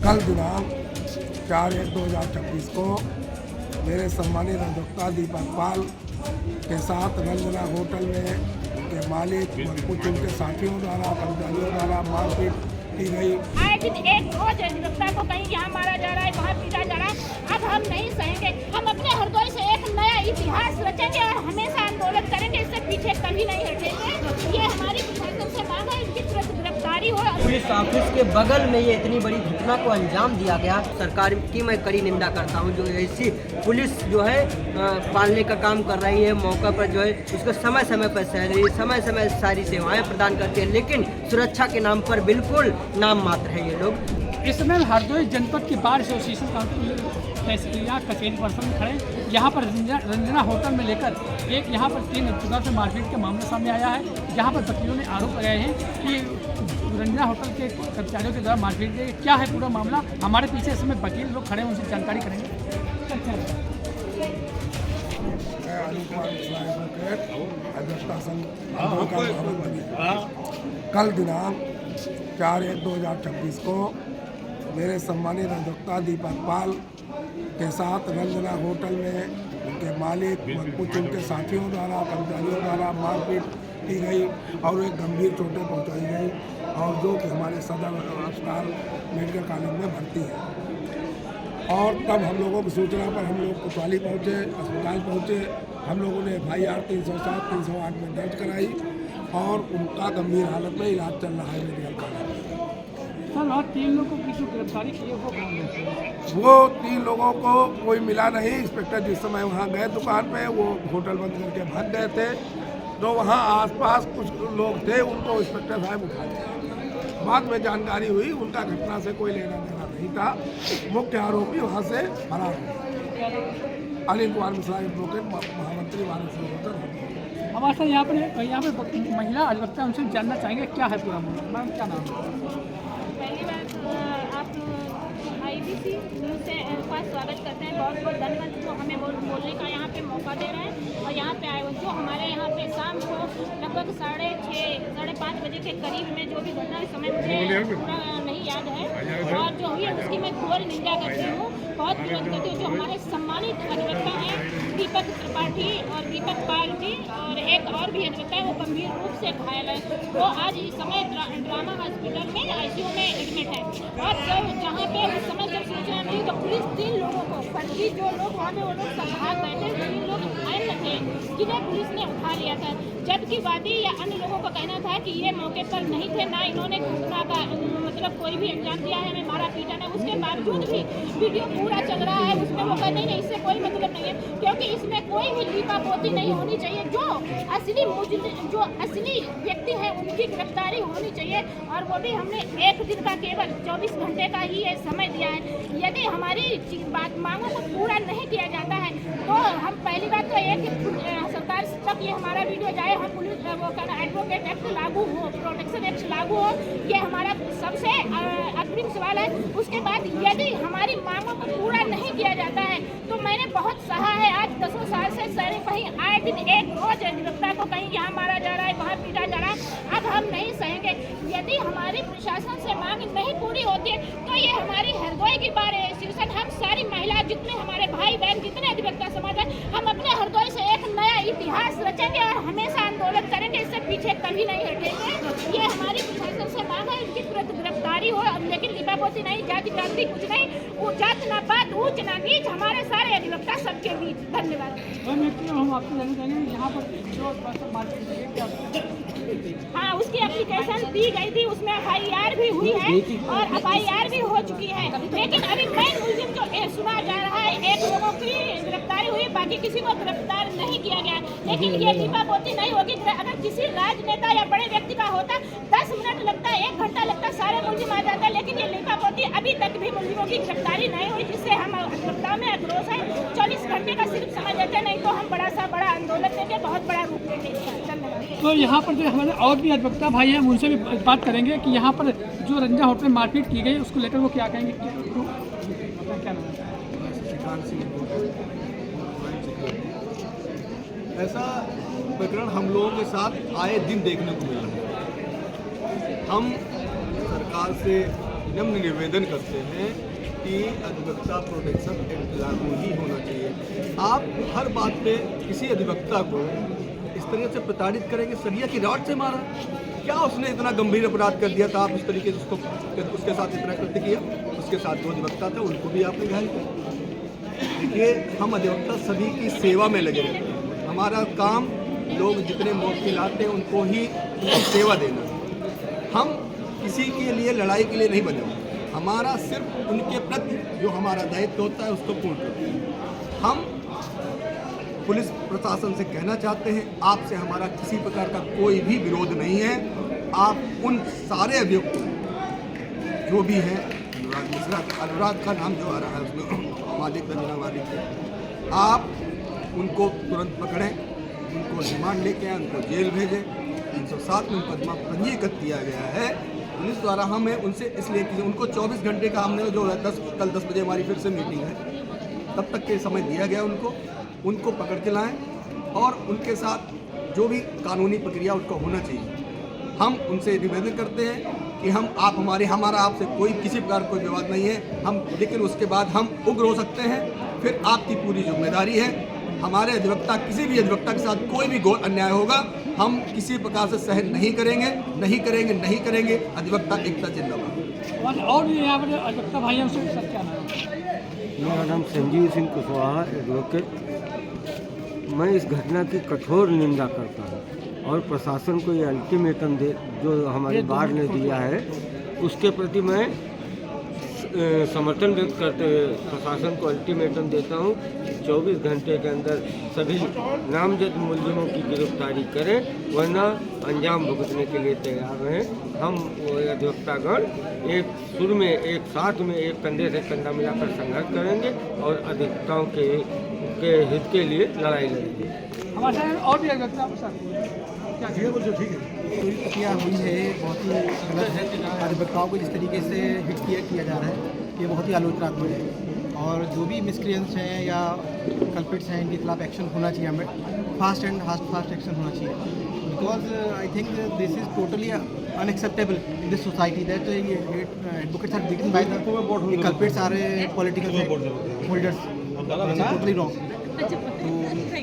कल दिनांक 4/1/2026 को मेरे सम्मानित अधिवक्ता दीपक पाल के साथ रंजना होटल में उनके मालिक और कुछ उनके साथियों द्वारा कर्मचारियों द्वारा मारपीट की गई। आए दिन एक रोज अधिवक्ता को कहीं यहाँ मारा जा रहा है, वहाँ पीटा जा रहा है। अब हम नहीं सहेंगे। हम अपने हृदय से एक नया इतिहास रचेंगे और हमेशा आंदोलन करेंगे। इससे पीछे कभी नहीं हटेंगे। ये हमारी प्रशासन से मांग है, इनकी तुरंत गिरफ्तारी हो। पुलिस ऑफिस के बगल में ये इतनी बड़ी घटना को अंजाम दिया गया। सरकार की मैं कड़ी निंदा करता हूँ, जो ऐसी पुलिस जो है पालने का काम कर रही है, मौका पर जो है उसको समय समय पर सैलरी, समय समय सारी सेवाएं प्रदान करती है, लेकिन सुरक्षा के नाम पर बिल्कुल नाम मात्र है ये लोग। इस समय हरदोई जनपद की बार एसोसिएशन यहाँ कचेरी परिसर में खड़े। यहाँ पर रंजना होटल में लेकर एक यहाँ पर 3 अभियुक्तों से मारपीट का मामला सामने आया है। यहाँ पर वकीलों ने आरोप लगाए हैं कि रंजना होटल के कर्मचारियों के द्वारा मारपीट की। क्या है पूरा मामला, हमारे पीछे इस समय वकील लोग खड़े हैं, उनसे जानकारी करेंगे। कल दिनांक 4/1/2026 को मेरे सम्मानित अधिवक्ता दीपक पाल के साथ रंजना होटल में उनके मालिक और कुछ उनके साथियों द्वारा कर्मचारियों द्वारा मारपीट की गई और एक गंभीर चोटें पहुंचाई गई, और जो कि हमारे सदर अस्पताल मेडिकल कॉलेज में भर्ती है। और तब हम लोगों की सूचना पर हम लोग कोतवाली पहुँचे, अस्पताल पहुँचे। हम लोगों ने FIR 307, 308 में दर्ज कराई और उनका गंभीर हालत में इलाज चल रहा है मेडिकल कॉलेज में। सर, और 3 लोगों की जो गिरफ्तारी की है वो कौन है? वो 3 लोगों को कोई मिला नहीं। इंस्पेक्टर जिस समय वहाँ गए दुकान पे, वो होटल बंद करके भाग गए थे, तो वहाँ आसपास कुछ लोग थे, उनको इंस्पेक्टर साहब उठा लिया। बाद में जानकारी हुई उनका घटना से कोई लेना देना नहीं था। मुख्य आरोपी वहाँ से फरार हो। अनिल कुमार मिश्रा एडवोकेट, महामंत्री वाराणसी। हमारे साथ यहाँ पर महिला अधिवक्ता, उनसे जानना चाहेंगे क्या है पूरा मामला। मैम, क्या नाम है? पहली बात, आप IBC न्यूज़ से का स्वागत करते हैं। बहुत बहुत धन्यवाद जो हमें बोलने का यहाँ पे मौका दे रहे हैं और यहाँ पे आए हुए। जो हमारे यहाँ पे शाम को लगभग 6:30 साढ़े 5 बजे के करीब में जो भी घटना, इस समय मुझे पूरा नहीं याद है, और जो हुई है उसकी मैं घोर निंदा करती हूँ, बहुत विरोध करती हूँ। जो हमारे सम्मानित अधिवक्ता हैं दीपक त्रिपाठी और दीपक पाल जी, और एक और भी अधिवक्ता है, वो गंभीर रूप से घायल है। वो आज इस समय ड्रामा हॉस्पिटल में ICU में एडमिट है। और जहाँ पे उस समय जब सूचना मिली तो पुलिस 3 लोगों को, फर्जी जो लोग वहाँ पे वो लोग सब भाग गए थे, 3 लोग घायल थे जिन्हें पुलिस ने उठा लिया था। जबकि वादी या अन्य लोगों का कहना था कि ये मौके पर नहीं थे, ना इन्होंने घटना का मतलब कोई भी अंजाम दिया है, हमें मारा पीटा है। उसके बावजूद भी वीडियो पूरा चल रहा है, उसमें वो कहते नहीं, इससे कोई मतलब नहीं है, क्योंकि इसमें कोई भी लीपापोती नहीं होनी चाहिए। जो असली व्यक्ति है उनकी गिरफ्तारी होनी चाहिए, और वो भी हमने 1 दिन का, केवल 24 घंटे का ही समय दिया है। यदि हमारी मांगों को पूरा नहीं किया जाता है तो हम पहली बात तो एक सरकार तक ये हमारा वीडियो जाए, हम पुलिस वो एडवोकेट एक्ट लागू हो, प्रोटेक्शन एक्ट लागू हो, ये हमारा सबसे अग्रिम सवाल है। उसके बाद यदि हमारी मांगों को पूरा नहीं किया जाता है तो मैंने बहुत सहा है, आज 10 साल से सैनिक कहीं आए दिन एक रोज अधिवक्ता को कहीं यहाँ मारा जा रहा है, वहाँ पीटा जा रहा है। अब हम नहीं सहेंगे। यदि हमारी प्रशासन से मांग नहीं पूरी होती है तो ये हमारी हृदय की बार एसोसिएशन, हम सारी महिला, जितने हमारे भाई बहन, जितने अधिवक्ता समाज है, हम अपने हृदय से एक नया इतिहास रचेंगे और हमेशा आंदोलन करेंगे। इससे पीछे कभी नहीं हटेंगे। ये हमारी प्रशासन से मांग है, इनकी तुरंत गिरफ्तारी हो। लेकिन लिपापोती नहीं, जाति जाति कुछ नहीं, वो जात ना पात, ऊंच ना नीच, हमारे सारे अधिवक्ता सबके बीच। धन्यवाद। हम आपको जानना चाहेंगे यहाँ पर जो हाँ, उसकी एप्लीकेशन दी गई थी, उसमें FIR भी हुई है और FIR भी हो चुकी है, लेकिन अभी मेन मुलजिम जो सुना जा रहा है, 1 लोगों की गिरफ्तारी हुई, बाकी किसी को गिरफ्तार नहीं किया गया। लेकिन ये लीपापोती नहीं होगी। अगर किसी राजनेता या बड़े व्यक्ति का होता 10 मिनट लगता, 1 घंटा लगता, सारे मुलजिम आ जाता, लेकिन ये लीपापोती अभी तक भी मुलजिमों की गिरफ्तारी नहीं हुई, जिससे हम अधिवक्ताओं में आक्रोश है। 24 घंटे का सिर्फ समय देते, नहीं तो हम बड़ा आंदोलन देंगे, बहुत बड़ा रूप लेंगे। धन्यवाद। तो यहाँ पर जो हमारे और भी अधिवक्ता भाई हैं, उनसे भी बात करेंगे कि यहाँ पर जो रंजना होटल में मारपीट की गई उसको लेकर वो क्या कहेंगे। क्या नाम है? ऐसा प्रकरण हम लोगों के साथ आए दिन देखने को मिल रहा है। हम सरकार से विनम्र निवेदन करते हैं कि अधिवक्ता प्रोटेक्शन एक्ट लागू ही होना चाहिए। आप हर बात पे किसी अधिवक्ता को इस तरह से प्रताड़ित करेंगे, सरिया की रॉड से मारा, क्या उसने इतना गंभीर अपराध कर दिया था आप इस तरीके से उसके साथ इतना कृत्य किया? उसके साथ जो अधिवक्ता था उनको भी आपने घायल किया। देखिए, हम अधिवक्ता सभी की सेवा में लगे रहते हैं। हमारा काम लोग जितने मुवक्किल आते हैं उनको ही उनकी सेवा देना। हम किसी के लिए लड़ाई के लिए नहीं बने हुए, हमारा सिर्फ उनके प्रति जो हमारा दायित्व होता है उसको पूर्ण करते हैं। हम पुलिस प्रशासन से कहना चाहते हैं, आपसे हमारा किसी प्रकार का कोई भी विरोध नहीं है। आप उन सारे अभियुक्त जो भी हैं, अनुराग मिश्रा, अनुराग का नाम जो आ रहा है उसमें मालिक, रंजना मालिक, आप उनको तुरंत पकड़ें, उनको रिमांड लेके आए, उनको जेल भेजें। 307 में मुकदमा पंजीकृत किया गया है पुलिस द्वारा। हमें उनसे इसलिए कि उनको 24 घंटे का हमने जो है कल 10 बजे हमारी फिर से मीटिंग है, तब तक के समय दिया गया उनको पकड़ के लाएं और उनके साथ जो भी कानूनी प्रक्रिया उसका होना चाहिए। हम उनसे निवेदन करते हैं कि हमारा आपसे कोई किसी प्रकार कोई विवाद नहीं है, लेकिन उसके बाद हम उग्र हो सकते हैं, फिर आपकी पूरी जिम्मेदारी है। हमारे अधिवक्ता, किसी भी अधिवक्ता के साथ कोई भी घोर अन्याय होगा, हम किसी प्रकार से सहन नहीं करेंगे। अधिवक्ता एकता जिंदाबाद। और भी यहाँ पर अधिवक्ता भाइयों से सर क्या नाम है? मेरा नाम संजीव सिंह कुशवाहा, एडवोकेट। मैं इस घटना की कठोर निंदा करता हूँ और प्रशासन को ये अल्टीमेटम जो हमारी बार ने दिया है उसके प्रति मैं समर्थन व्यक्त करते हुए प्रशासन को अल्टीमेटम देता हूँ। 24 घंटे के अंदर सभी नामजद मुलजिमों की गिरफ्तारी करें, वरना अंजाम भुगतने के लिए तैयार रहें। हम अधिवक्तागण एक सुर में, एक साथ में, एक कंधे से कंधा मिलाकर संघर्ष करेंगे और अधिवक्ताओं के हित के लिए लड़ाई लड़ेंगे। हमारे साथ और भी अधिवक्ता क्या ठीक है, पूरी प्रक्रिया हुई है, बहुत ही गलत है। अधिवक्ताओं को जिस तरीके से हिट किया जा रहा है ये बहुत ही आलोचनात्मक है और जो भी मिसक्रिएंट्स हैं या कल्प्रिट्स हैं इनके खिलाफ एक्शन होना चाहिए, हमें फास्ट एक्शन होना चाहिए। Because I think this is totally unacceptable in this society that advocates are beaten by the culprits are political holders. It's totally wrong. तो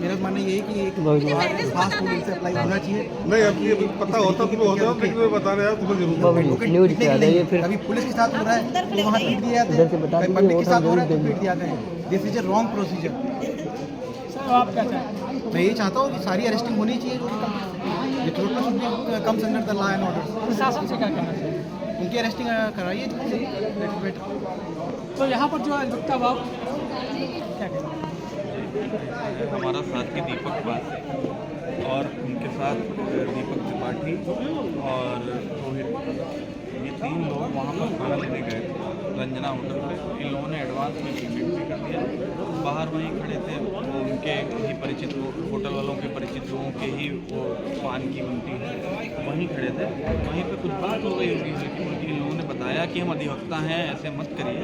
मेरा मानना ये है कि एक फास्ट रूल से अप्लाई होना चाहिए। नहीं, अब ये पता होता तो होता, लेकिन बता रहे हैं तुम्हें न्यूज़ क्या है फिर? अभी पुलिस के साथ हो रहा है तो वहाँ पीट दिया जाता है, पब्लिक के साथ हो रहा है तो पीट दिया जाता है। This is a wrong procedure. तो आप क्या चाहते हैं? मैं ये चाहता हूँ कि सारी अरेस्टिंग होनी चाहिए, ये total should be comes under the law and order. प्रशासन से क्या कहना चाहिए? उनकी अरेस्टिंग कराइए। तो यहाँ पर जो अधिवक्ता बाबू क्या कहना है? हमारा साथी दीपक पाल और उनके साथ दीपक त्रिपाठी और रोहित, ये 3 लोग वहाँ पर खाना लेने गए थे रंजना होटल पे। इन लोगों ने एडवांस में पेमेंट भी कर दिया। बाहर वहीं खड़े थे, उनके ही परिचित होटल वालों के परिचित लोगों के ही वो पान की गुमटी वहीं खड़े थे। वहीं पे कुछ बात हो गई होगी, लेकिन इन लोगों ने बताया कि हम अधिवक्ता हैं, ऐसे मत करिए।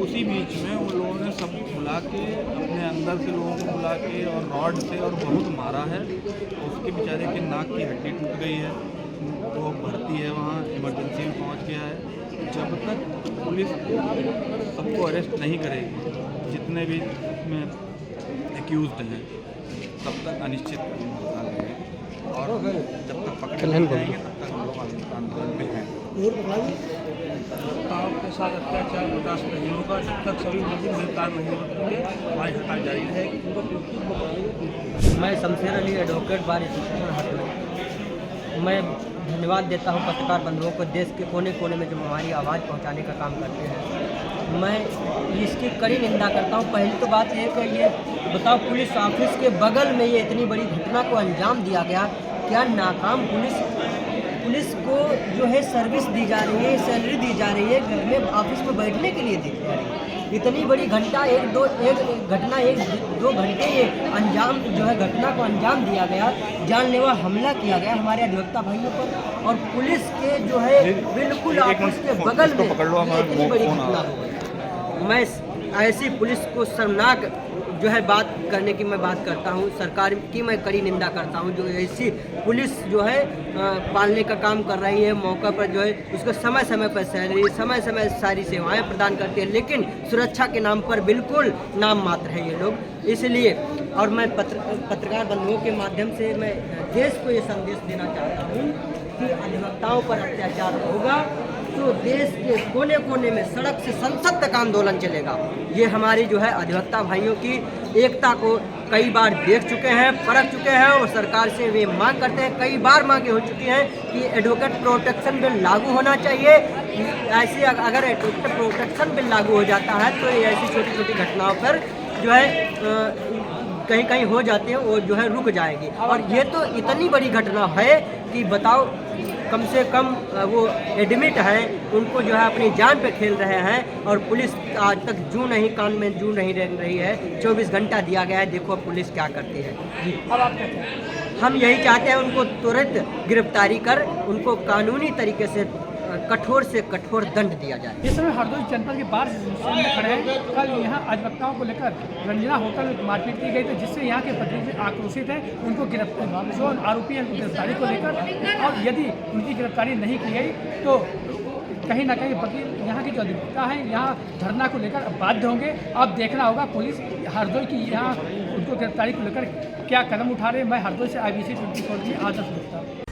उसी बीच में उन लोगों ने सब बुला के, अपने अंदर से लोगों को बुला के और रॉड से और बहुत मारा है। उसके बेचारे के नाक की हड्डी टूट गई है, वो भर्ती है, वहाँ इमरजेंसी में पहुँच गया है। जब तक पुलिस सबको अरेस्ट नहीं करेगी, जितने भी में एक्यूज्ड हैं, तब तक अनिश्चित हड़ताल है और जब तक पकड़े नहीं जाएंगे तब तक हम लोग आंदोलन में हैं। के साथ अत्याचार बर्दाश्त नहीं होगा। जब तक सभी मुलजिम गिरफ्तार नहीं होंगे हमारी हड़ताल जारी रहेगी। मैं Shamsher Ali, advocate bar association हटमें। मैं धन्यवाद देता हूं पत्रकार बंधुओं को, देश के कोने कोने में जो हमारी आवाज़ पहुंचाने का काम करते हैं। मैं इसकी कड़ी निंदा करता हूं। पहली तो बात यह है कि ये बताओ, पुलिस ऑफिस के बगल में ये इतनी बड़ी घटना को अंजाम दिया गया। क्या नाकाम पुलिस को जो है सर्विस दी जा रही है, सैलरी दी जा रही है, घर में ऑफिस में बैठने के लिए दी जा रही है। इतनी बड़ी घटना एक दो घंटे ये अंजाम जो है घटना को अंजाम दिया गया, जानलेवा हमला किया गया हमारे अधिवक्ता भाइयों पर और पुलिस के जो है बिल्कुल ऑफिस के बगल में इतनी बड़ी घटना हो गई। मैं ऐसी पुलिस को शर्मनाक जो है बात करने की मैं बात करता हूँ। सरकार की मैं कड़ी निंदा करता हूँ जो ऐसी पुलिस जो है पालने का काम कर रही है, मौका पर जो है उसको समय समय पर सैलरी, समय समय सारी सेवाएं प्रदान करती है, लेकिन सुरक्षा के नाम पर बिल्कुल नाम मात्र है ये लोग। इसलिए और मैं पत्रकार बंधुओं के माध्यम से मैं देश को ये संदेश देना चाहता हूँ कि अधिवक्ताओं पर अत्याचार होगा तो देश के कोने कोने में सड़क से संसद तक आंदोलन चलेगा। ये हमारी जो है अधिवक्ता भाइयों की एकता को कई बार देख चुके हैं, परख चुके हैं और सरकार से वे मांग करते हैं, कई बार मांगे हो चुकी हैं कि एडवोकेट प्रोटेक्शन बिल लागू होना चाहिए। ऐसे अगर एडवोकेट प्रोटेक्शन बिल लागू हो जाता है तो ऐसी छोटी छोटी घटनाओं पर जो है कहीं कहीं हो जाते हैं वो जो है रुक जाएगी। और ये तो इतनी बड़ी घटना है कि बताओ, कम से कम वो एडमिट हैं, उनको जो है अपनी जान पे खेल रहे हैं और पुलिस आज तक जू नहीं, कान में जू नहीं रह रही है। 24 घंटा दिया गया है, देखो पुलिस क्या करती है। जी अब आप क्या कहते हैं? हम यही चाहते हैं उनको तुरंत गिरफ्तारी कर उनको कानूनी तरीके से कठोर से कठोर दंड दिया जाए। इस समय हरदोई जनपद के बाहर स्टेशन में खड़े हैं। कल यहाँ अधिवक्ताओं को लेकर रंजना होटल में मारपीट की गई थी, जिससे यहाँ के प्रतिनिधि आक्रोशित हैं। उनको गिरफ्तार, जो आरोपी हैं उनकी गिरफ्तारी को लेकर, और यदि उनकी गिरफ्तारी नहीं की गई तो कहीं ना कहीं वकील यहाँ के जो अधिवक्ता हैं यहाँ धरना को लेकर बाध्य होंगे। अब देखना होगा पुलिस हरदोई की यहाँ उनको गिरफ्तारी को लेकर क्या कदम उठा रहे हैं। मैं हरदोई से IBC 24 की आदर्श गुप्ता।